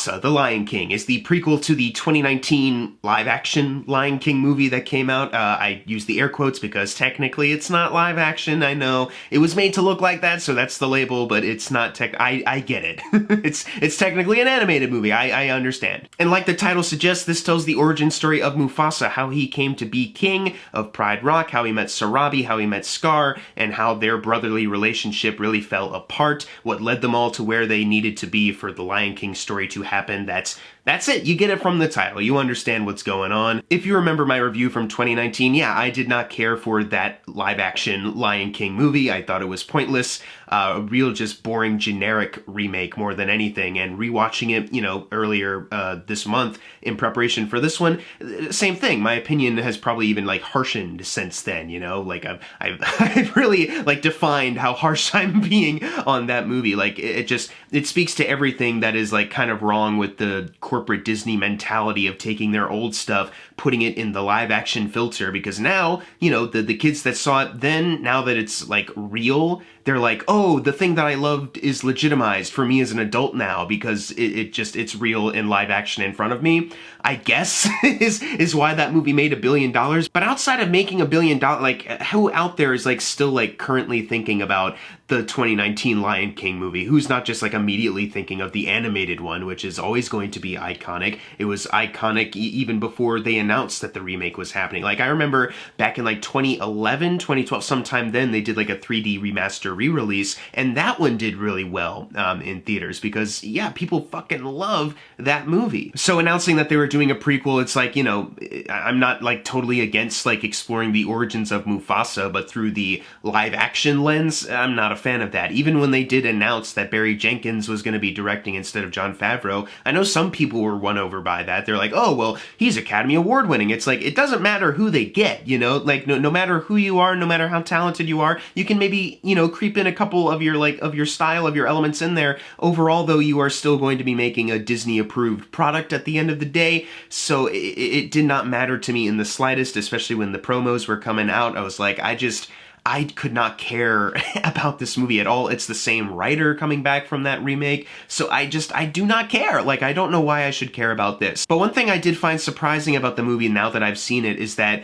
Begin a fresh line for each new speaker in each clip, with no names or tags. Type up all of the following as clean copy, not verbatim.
Mufasa, The Lion King, is the prequel to the 2019 live-action Lion King movie that came out. I use the air quotes because technically it's not live-action, I know. It was made to look like that, so that's the label, but it's not I get it. It's technically an animated movie, I understand. And like the title suggests, this tells the origin story of Mufasa, how he came to be king of Pride Rock, how he met Sarabi, how he met Scar, and how their brotherly relationship really fell apart, what led them all to where they needed to be for the Lion King story to happen. That's it. You get it from the title. You understand what's going on. If you remember my review from 2019, yeah, I did not care for that live-action Lion King movie. I thought it was pointless, a real just boring generic remake more than anything, and rewatching it, earlier this month in preparation for this one, same thing. My opinion has probably even harshened since then, I've really defined how harsh I'm being on that movie. It speaks to everything that is kind of wrong with the corporate Disney mentality of taking their old stuff, putting it in the live action filter, because now, the kids that saw it then, now that it's real, they're like, oh, the thing that I loved is legitimized for me as an adult now because it's real in live action in front of me, I guess, is why that movie made $1 billion. But outside of making $1 billion, who out there is still currently thinking about the 2019 Lion King movie? Who's not just immediately thinking of the animated one, which is always going to be iconic. It was iconic even before they announced that the remake was happening. I remember back in 2011, 2012, sometime then, they did a 3D remaster re-release, and that one did really well in theaters because, yeah, people fucking love that movie. So announcing that they were doing a prequel, it's I'm not totally against exploring the origins of Mufasa, but through the live action lens, I'm not a fan of that. Even when they did announce that Barry Jenkins was going to be directing instead of Jon Favreau, I know some people were won over by that. They're like, oh, well, he's Academy Award winning. It's it doesn't matter who they get, no matter who you are, no matter how talented you are, you can maybe, creep in a couple of your style, of your elements in there. Overall, though, you are still going to be making a Disney approved product at the end of the day. So it did not matter to me in the slightest, especially when the promos were coming out. I was like, I could not care about this movie at all. It's the same writer coming back from that remake, so I do not care. I don't know why I should care about this. But one thing I did find surprising about the movie now that I've seen it is that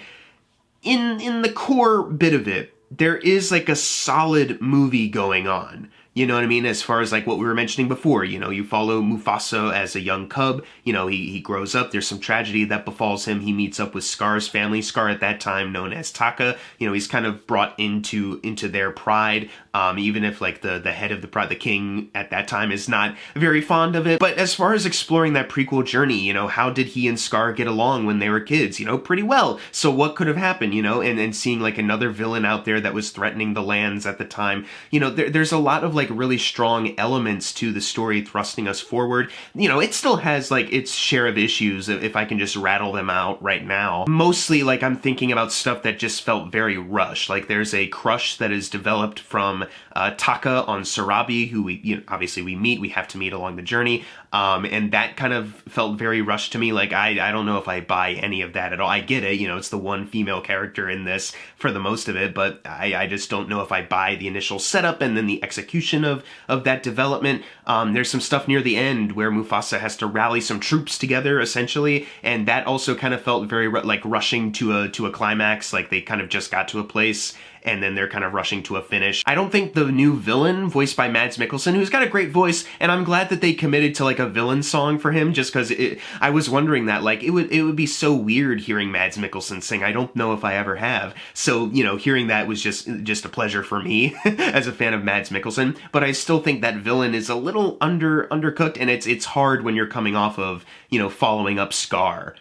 in the core bit of it, there is a solid movie going on. You know what I mean? As far as what we were mentioning before, you follow Mufasa as a young cub, he grows up, there's some tragedy that befalls him, he meets up with Scar's family, Scar at that time known as Taka, he's kind of brought into their pride, even if the head of the pride, the king at that time, is not very fond of it. But as far as exploring that prequel journey, how did he and Scar get along when they were kids? Pretty well. So what could have happened, and seeing another villain out there that was threatening the lands at the time, there's a lot of really strong elements to the story thrusting us forward. It still has its share of issues, if I can just rattle them out right now. Mostly I'm thinking about stuff that just felt very rushed. There's a crush that is developed from Taka on Sarabi, who we obviously we have to meet along the journey, and that kind of felt very rushed to me. I don't know if I buy any of that at all. I get it, it's the one female character in this for the most of it, but I just don't know if I buy the initial setup and then the execution of that development. There's some stuff near the end where Mufasa has to rally some troops together, essentially, and that also kind of felt very rushing to a climax. They kind of just got to a place and then they're kind of rushing to a finish. I don't think the new villain, voiced by Mads Mikkelsen, who's got a great voice, and I'm glad that they committed to a villain song for him, just because I was wondering that, it would be so weird hearing Mads Mikkelsen sing. I don't know if I ever have. So, hearing that was just a pleasure for me as a fan of Mads Mikkelsen, but I still think that villain is a little undercooked, and it's hard when you're coming off of, following up Scar.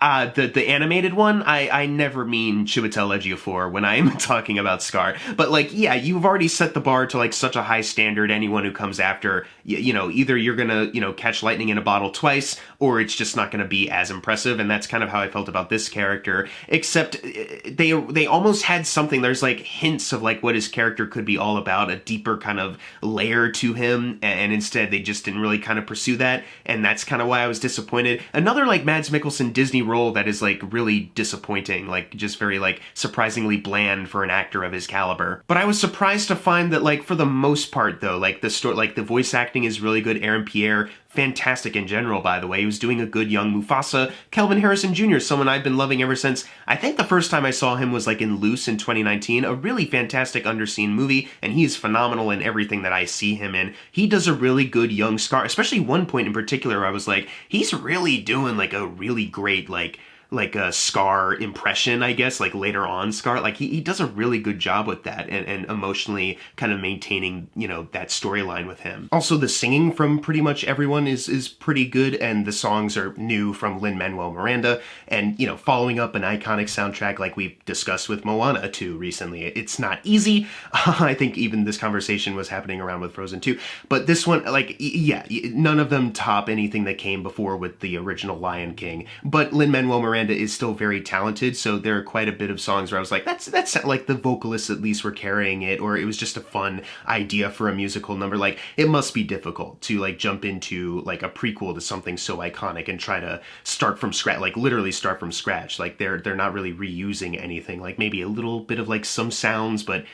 The animated one, I never mean Chiwetel Ejiofor when I'm talking about Scar. But, yeah, you've already set the bar to, such a high standard. Anyone who comes after, either you're gonna, catch lightning in a bottle twice, or it's just not gonna be as impressive, and that's kind of how I felt about this character. Except, they almost had something, there's, hints of, what his character could be all about, a deeper kind of layer to him, and instead they just didn't really kind of pursue that, and that's kind of why I was disappointed. Another, Mads Mikkelsen Disney role that is really disappointing, just very surprisingly bland for an actor of his caliber. But I was surprised to find that for the most part though, the voice acting is really good. Aaron Pierre fantastic in general, by the way. He was doing a good young Mufasa. Kelvin Harrison Jr., someone I've been loving ever since, I think the first time I saw him was like in Loose in 2019, a really fantastic underseen movie, and he is phenomenal in everything that I see him in. He does a really good young Scar, especially one point in particular where I was like, he's really doing like a really great like a Scar impression, I guess, like later on Scar. Like he does a really good job with that and emotionally kind of maintaining, you know, that storyline with him. Also, the singing from pretty much everyone is pretty good, and the songs are new from Lin-Manuel Miranda, and, you know, following up an iconic soundtrack like we've discussed with Moana 2 recently. It's not easy. I think even this conversation was happening around with Frozen 2, but this one, like, yeah, none of them top anything that came before with the original Lion King, but Lin-Manuel Miranda is still very talented, so there are quite a bit of songs where I was like, that's like the vocalists at least were carrying it, or it was just a fun idea for a musical number. Like, it must be difficult to like jump into like a prequel to something so iconic and try to start from scratch, like literally start from scratch. Like they're not really reusing anything, like maybe a little bit of like some sounds, but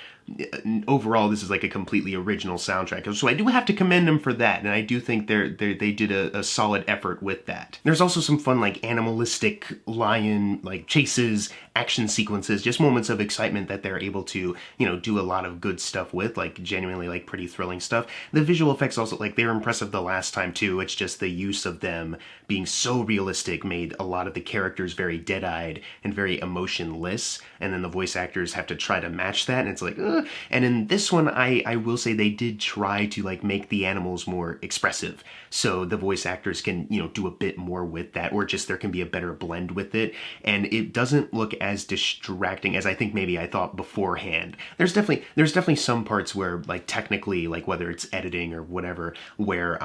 overall this is like a completely original soundtrack. So I do have to commend them for that, and I do think they did a solid effort with that. There's also some fun like animalistic lion like chases, action sequences, just moments of excitement that they're able to, you know, do a lot of good stuff with, like genuinely like pretty thrilling stuff. The visual effects also, like, they were impressive the last time too. It's just the use of them being so realistic made a lot of the characters very dead-eyed and very emotionless, and then the voice actors have to try to match that, and it's like, ugh. And in this one, I will say they did try to like make the animals more expressive, so the voice actors can, you know, do a bit more with that, or just there can be a better blend with it, and it doesn't look as distracting as I think maybe I thought beforehand. There's definitely some parts where, like, technically, like whether it's editing or whatever, where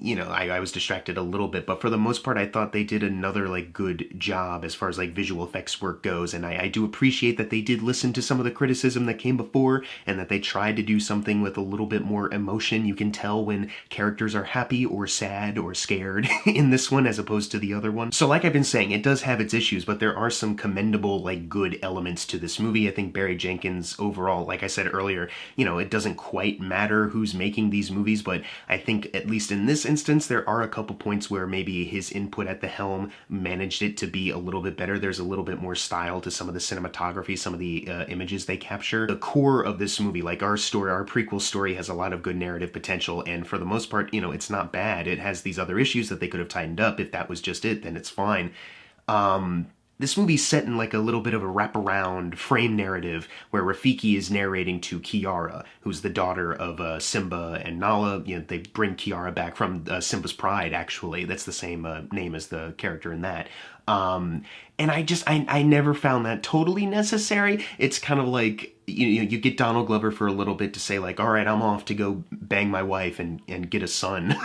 you know, I was distracted a little bit, but for the most part I thought they did another like good job as far as like visual effects work goes, and I do appreciate that they did listen to some of the criticism that came before, and that they tried to do something with a little bit more emotion. You can tell when characters are happy or sad or scared in this one as opposed to the other one. So like I've been saying, it does have its issues, but there are some commendable like good elements to this movie. I think Barry Jenkins overall, like I said earlier, you know, it doesn't quite matter who's making these movies, but I think at least in this instance there are a couple points where maybe his input at the helm managed it to be a little bit better. There's a little bit more style to some of the cinematography, some of the images they capture. The core of this movie, like our story, our prequel story, has a lot of good narrative potential, and for the most part, you know, it's not bad. It has these other issues that they could have tightened up. If that was just it, then it's fine. This movie's set in like a little bit of a wraparound frame narrative where Rafiki is narrating to Kiara, who's the daughter of Simba and Nala. You know, they bring Kiara back from Simba's Pride, actually. That's the same name as the character in that. And I never found that totally necessary. It's kind of like, you get Donald Glover for a little bit to say like, all right, I'm off to go bang my wife and get a son.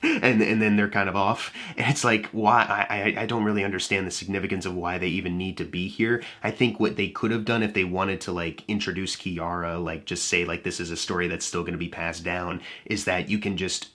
and then they're kind of off. And it's like, why? I don't really understand the significance of why they even need to be here. I think what they could have done if they wanted to like introduce Kiara, like just say like this is a story that's still going to be passed down, is that you can just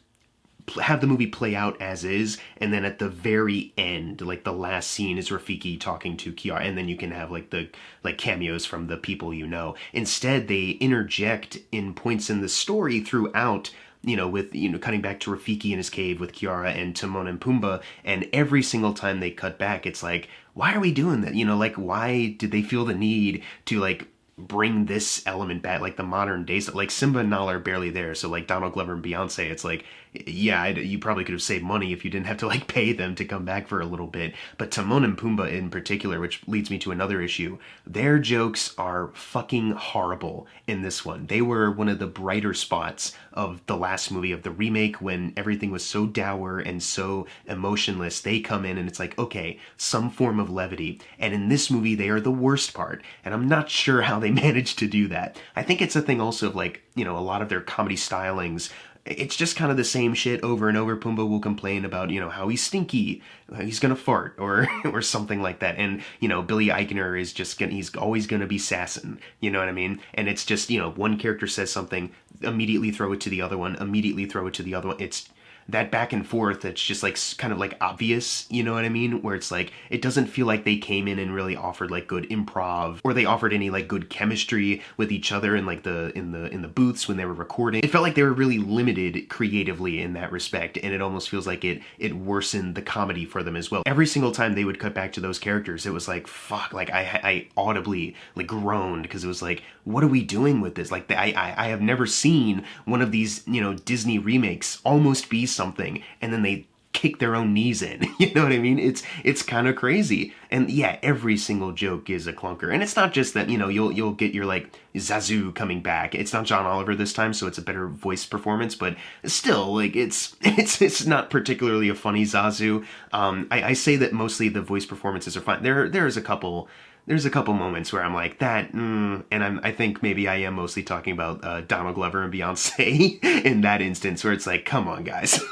have the movie play out as is, and then at the very end, like the last scene is Rafiki talking to Kiara, and then you can have like the cameos from the people you know. Instead, they interject in points in the story throughout, you know, with, you know, cutting back to Rafiki in his cave with Kiara and Timon and Pumbaa, and every single time they cut back, it's like, why are we doing that? You know, like, why did they feel the need to, like, bring this element back, like the modern days? Like, Simba and Nala are barely there, so, like, Donald Glover and Beyonce, it's like, yeah, you probably could have saved money if you didn't have to, like, pay them to come back for a little bit. But Timon and Pumbaa in particular, which leads me to another issue, their jokes are fucking horrible in this one. They were one of the brighter spots of the last movie, of the remake, when everything was so dour and so emotionless. They come in and it's like, okay, some form of levity. And in this movie, they are the worst part. And I'm not sure how they managed to do that. I think it's a thing also of, like, you know, a lot of their comedy stylings, it's just kind of the same shit over and over. Pumbaa will complain about, you know, how he's stinky, he's gonna fart, or or something like that. And, you know, Billy Eichner is just he's always gonna be sassing, you know what I mean? And it's just, you know, one character says something, immediately throw it to the other one, immediately throw it to the other one. It's that back and forth that's just like kind of like obvious, you know what I mean? Where it's like, it doesn't feel like they came in and really offered like good improv, or they offered any like good chemistry with each other in like in the booths when they were recording. It felt like they were really limited creatively in that respect, and it almost feels like it worsened the comedy for them as well. Every single time they would cut back to those characters, it was like, fuck, like I audibly like groaned, because it was like, what are we doing with this? Like, I have never seen one of these, you know, Disney remakes almost be something, and then they kick their own knees in. You know what I mean? It's kind of crazy. And yeah, every single joke is a clunker. And it's not just that, you know, you'll get your like Zazu coming back. It's not John Oliver this time, so it's a better voice performance, but still, like, it's not particularly a funny Zazu. I say that mostly the voice performances are fine. There's a couple moments where I'm like, I think maybe I am mostly talking about Donald Glover and Beyonce in that instance, where it's like, come on, guys.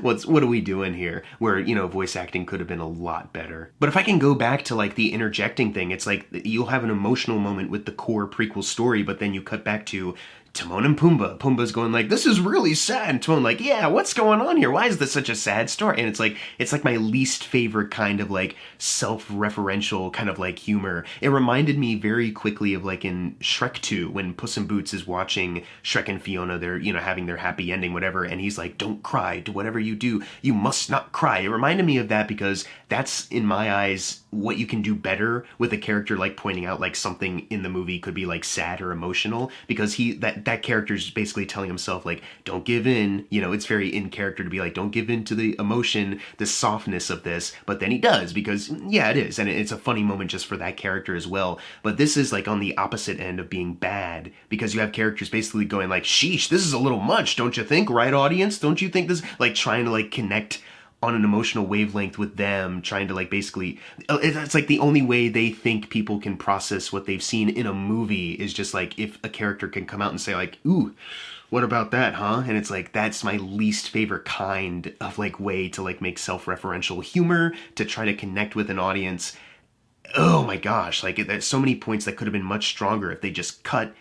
What are we doing here? Where, you know, voice acting could have been a lot better. But if I can go back to like the interjecting thing, it's like you'll have an emotional moment with the core prequel story, but then you cut back to Timon and Pumbaa. Pumbaa's going like, this is really sad. And Timon like, yeah, what's going on here? Why is this such a sad story? And it's like my least favorite kind of like self-referential kind of like humor. It reminded me very quickly of like in Shrek 2, when Puss in Boots is watching Shrek and Fiona, they're, you know, having their happy ending, whatever. And he's like, don't cry. Do whatever you do, you must not cry. It reminded me of that, because that's, in my eyes, what you can do better with a character like pointing out like something in the movie could be like sad or emotional, because that character's basically telling himself like, don't give in, you know. It's very in character to be like, don't give in to the emotion, the softness of this, but then he does, because yeah, it is, and it's a funny moment just for that character as well. But this is like on the opposite end of being bad, because you have characters basically going like, sheesh, this is a little much, don't you think, right, audience? Don't you think this, like trying to like connect on an emotional wavelength with them, trying to like basically, it's like the only way they think people can process what they've seen in a movie is just like if a character can come out and say like, ooh, what about that, huh? And it's like, that's my least favorite kind of like way to like make self-referential humor, to try to connect with an audience. Oh my gosh, like there's so many points that could have been much stronger if they just cut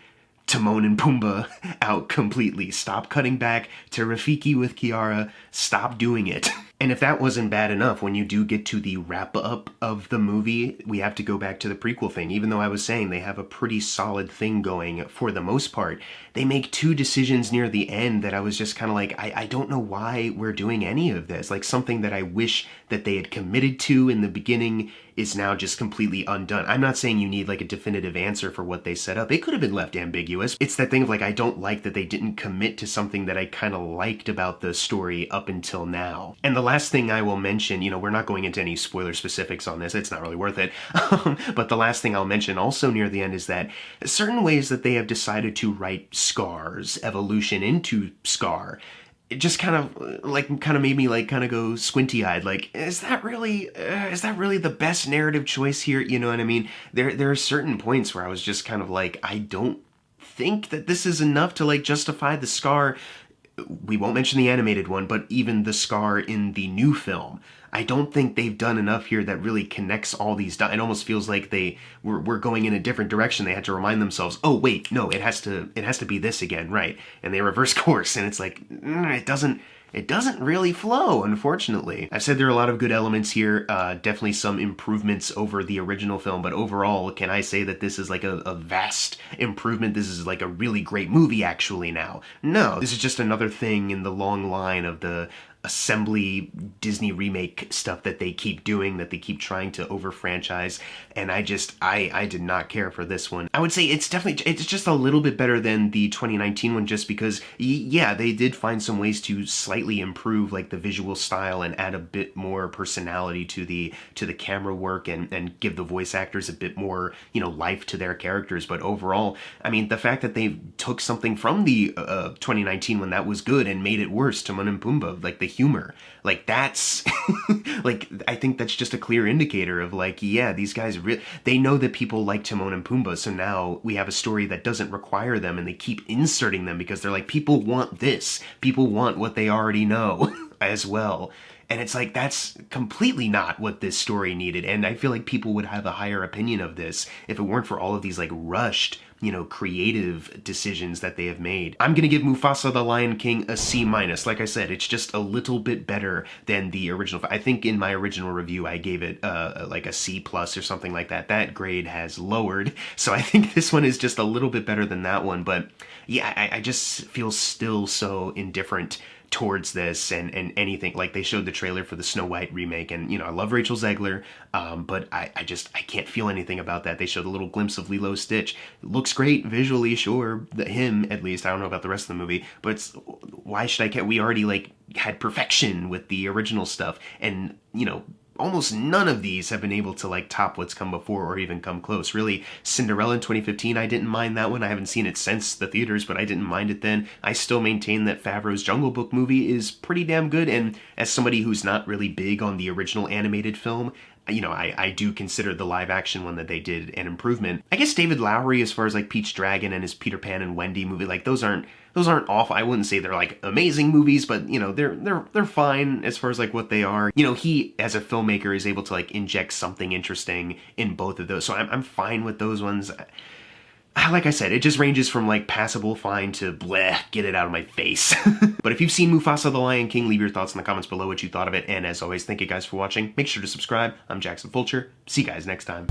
Timon and Pumbaa out completely. Stop cutting back to Rafiki with Kiara. Stop doing it. And if that wasn't bad enough, when you do get to the wrap-up of the movie, we have to go back to the prequel thing. Even though I was saying they have a pretty solid thing going for the most part, they make two decisions near the end that I was just kind of like, I don't know why we're doing any of this. Like, something that I wish that they had committed to in the beginning is now just completely undone. I'm not saying you need like a definitive answer for what they set up. It could have been left ambiguous. It's that thing of like, I don't like that they didn't commit to something that I kind of liked about the story up until now. And the last thing I will mention, you know, we're not going into any spoiler specifics on this, it's not really worth it, but the last thing I'll mention also near the end is that certain ways that they have decided to write Scar's evolution into Scar, it just kind of made me like kind of go squinty-eyed, like, is that really the best narrative choice here? You know what I mean? There are certain points where I was just kind of like, I don't think that this is enough to like justify the Scar. We won't mention the animated one, but even the Scar in the new film, I don't think they've done enough here that really connects all these dots. It almost feels like they were going in a different direction. They had to remind themselves, oh wait, no, it has to be this again, right? And they reverse course, and it's like, it doesn't really flow, unfortunately. I've said there are a lot of good elements here, definitely some improvements over the original film, but overall, can I say that this is like a vast improvement? This is like a really great movie actually now? No, this is just another thing in the long line of the assembly Disney remake stuff that they keep doing, that they keep trying to over franchise, and I did not care for this one. I would say it's just a little bit better than the 2019 one, just because yeah, they did find some ways to slightly improve like the visual style and add a bit more personality to the camera work, and give the voice actors a bit more, you know, life to their characters. But overall, I mean, the fact that they took something from the 2019 one that was good and made it worse, Timon and Pumbaa, like the humor, like that's like, I think that's just a clear indicator of like, yeah, these guys they know that people like Timon and Pumbaa, so now we have a story that doesn't require them, and they keep inserting them because they're like, people want this, people want what they already know as well. And it's like, that's completely not what this story needed. And I feel like people would have a higher opinion of this if it weren't for all of these like rushed, you know, creative decisions that they have made. I'm gonna give Mufasa the Lion King a C-. Like I said, it's just a little bit better than the original. I think in my original review I gave it like a C+ or something like that. That grade has lowered, so I think this one is just a little bit better than that one. But yeah, I just feel still so indifferent towards this and anything. Like, they showed the trailer for the Snow White remake, and, you know, I love Rachel Zegler, but I can't feel anything about that. They showed a little glimpse of Lilo Stitch. It looks great visually, sure, him at least. I don't know about the rest of the movie, but why should I care? We already, like, had perfection with the original stuff, and, you know, almost none of these have been able to like top what's come before or even come close. Really, Cinderella in 2015, I didn't mind that one. I haven't seen it since the theaters, but I didn't mind it then. I still maintain that Favreau's Jungle Book movie is pretty damn good, and as somebody who's not really big on the original animated film, you know, I do consider the live action one that they did an improvement. I guess David Lowery, as far as like Pete's Dragon and his Peter Pan and Wendy movie, like those aren't awful. I wouldn't say they're like amazing movies, but you know, they're fine as far as like what they are. You know, he as a filmmaker is able to like inject something interesting in both of those, so I'm fine with those ones. Like I said, it just ranges from like passable fine to bleh, get it out of my face. But if you've seen Mufasa the Lion King, leave your thoughts in the comments below what you thought of it. And as always, thank you guys for watching. Make sure to subscribe. I'm Jackson Fulcher. See you guys next time.